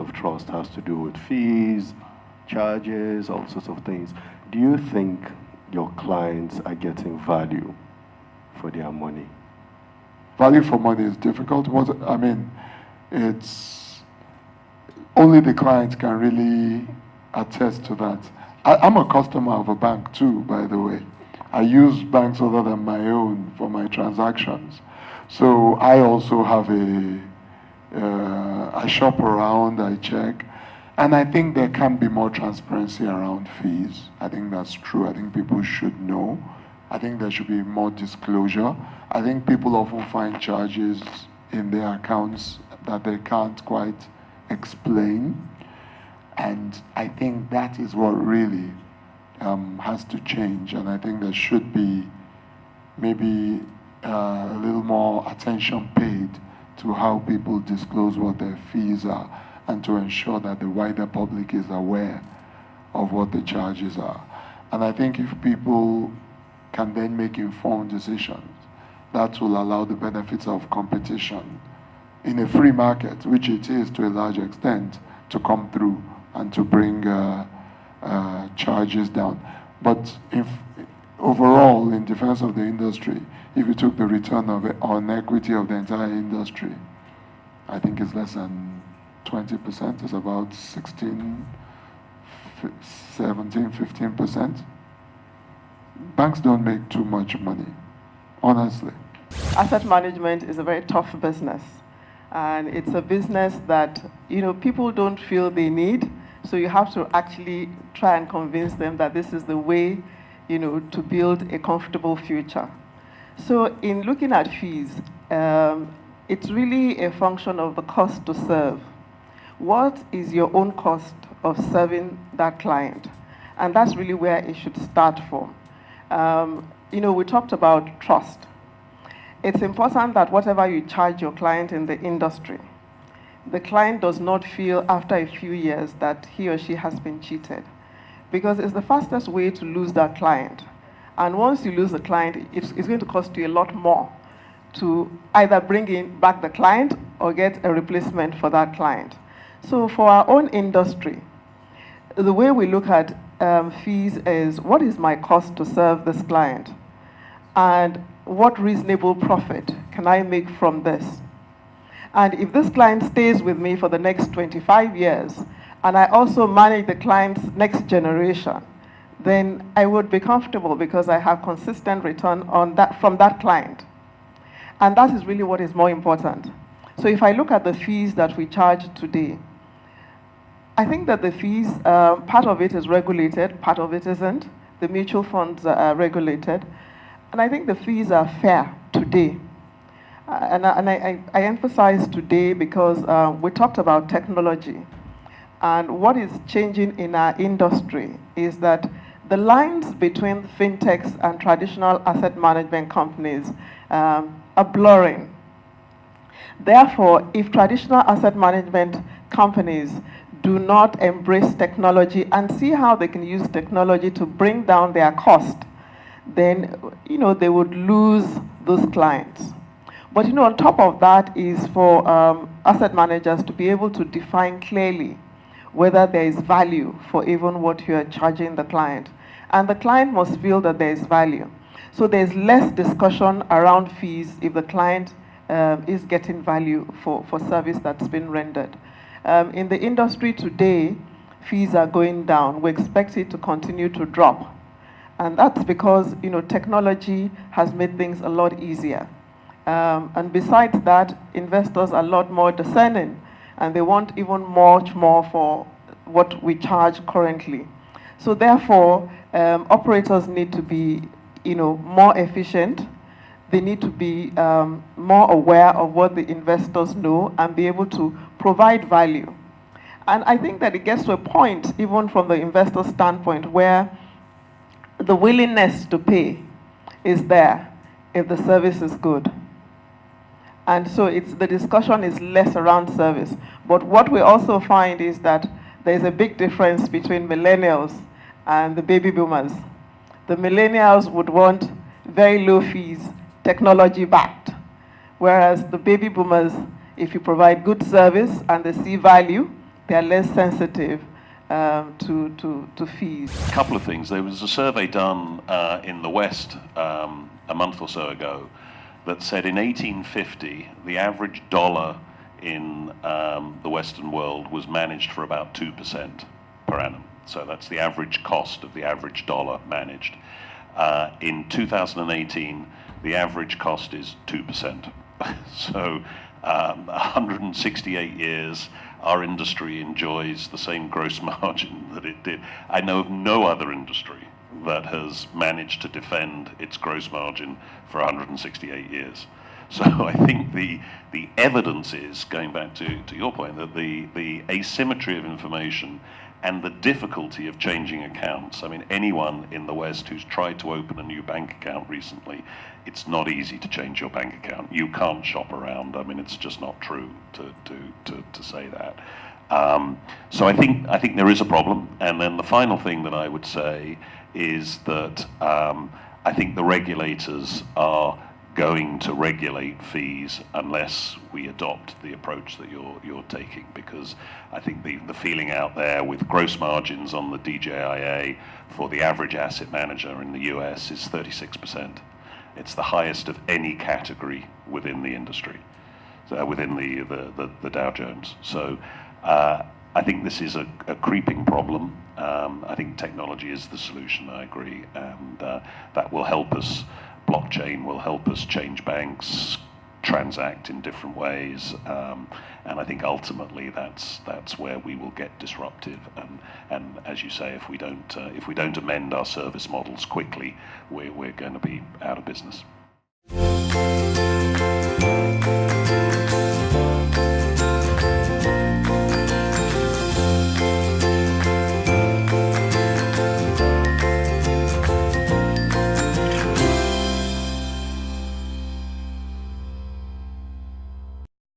of trust has to do with fees, charges, all sorts of things. Do you think your clients are getting value for their money? Value for money is difficult. It's only the client can really attest to that. I'm a customer of a bank too, by the way. I use banks other than my own for my transactions. So I also have I shop around, I check, and I think there can be more transparency around fees. I think that's true. I think people should know. I think there should be more disclosure. I think people often find charges in their accounts that they can't quite explain. And I think that is what really has to change. And I think there should be maybe a little more attention paid to how people disclose what their fees are, and to ensure that the wider public is aware of what the charges are. And I think if people can then make informed decisions, that will allow the benefits of competition in a free market, which it is to a large extent, to come through and to bring charges down. But if overall, in defense of the industry, if you took the return on equity of the entire industry, I think it's less than 20%. It's about 16, 17, 15%. Banks don't make too much money, honestly. Asset management is a very tough business. And it's a business that, people don't feel they need. So you have to actually try and convince them that this is the way, to build a comfortable future. So in looking at fees, it's really a function of the cost to serve. What is your own cost of serving that client? And that's really where it should start from. We talked about trust. It's important that whatever you charge your client in the industry, the client does not feel after a few years that he or she has been cheated, because it's the fastest way to lose that client. And once you lose the client, it's going to cost you a lot more to either bring in back the client or get a replacement for that client. So for our own industry, the way we look at fees is, what is my cost to serve this client? And what reasonable profit can I make from this? And if this client stays with me for the next 25 years, and I also manage the client's next generation, then I would be comfortable because I have consistent return on that from that client. And that is really what is more important. So if I look at the fees that we charge today, I think that the fees, part of it is regulated, part of it isn't. The mutual funds are regulated. And I think the fees are fair today. And I emphasize today because we talked about technology. And what is changing in our industry is that the lines between fintechs and traditional asset management companies are blurring. Therefore, if traditional asset management companies do not embrace technology and see how they can use technology to bring down their cost, then they would lose those clients. But on top of that is for asset managers to be able to define clearly whether there is value for even what you are charging the client. And the client must feel that there is value. So there's less discussion around fees if the client is getting value for service that's been rendered. In the industry today, fees are going down. We expect it to continue to drop. And that's because technology has made things a lot easier. And besides that, investors are a lot more discerning, and they want even much more for what we charge currently. So therefore, operators need to be more efficient. They need to be more aware of what the investors know and be able to provide value. And I think that it gets to a point, even from the investor standpoint, where the willingness to pay is there if the service is good. And so the discussion is less around service. But what we also find is that there's a big difference between millennials and the baby boomers. The millennials would want very low fees, technology backed. Whereas the baby boomers, if you provide good service and they see value, they're less sensitive to fees. A couple of things. There was a survey done in the West a month or so ago that said in 1850 the average dollar in the Western world was managed for about 2% per annum. So that's the average cost of the average dollar managed. In 2018, the average cost is 2%. So 168 years, our industry enjoys the same gross margin that it did. I know of no other industry that has managed to defend its gross margin for 168 years. So I think the evidence is, going back to your point, that the asymmetry of information and the difficulty of changing accounts. I mean, anyone in the West who's tried to open a new bank account recently, it's not easy to change your bank account. You can't shop around. I mean, it's just not true to say that. So I think there is a problem. And then the final thing that I would say is that I think the regulators are going to regulate fees unless we adopt the approach that you're taking, because I think the feeling out there with gross margins on the DJIA for the average asset manager in the US is 36%. It's the highest of any category within the industry, so within the Dow Jones. So I think this is a creeping problem. I think technology is the solution, I agree, and that will help us. Blockchain will help us change banks, transact in different ways, and I think ultimately that's where we will get disruptive. And as you say, if we don't amend our service models quickly, we're going to be out of business.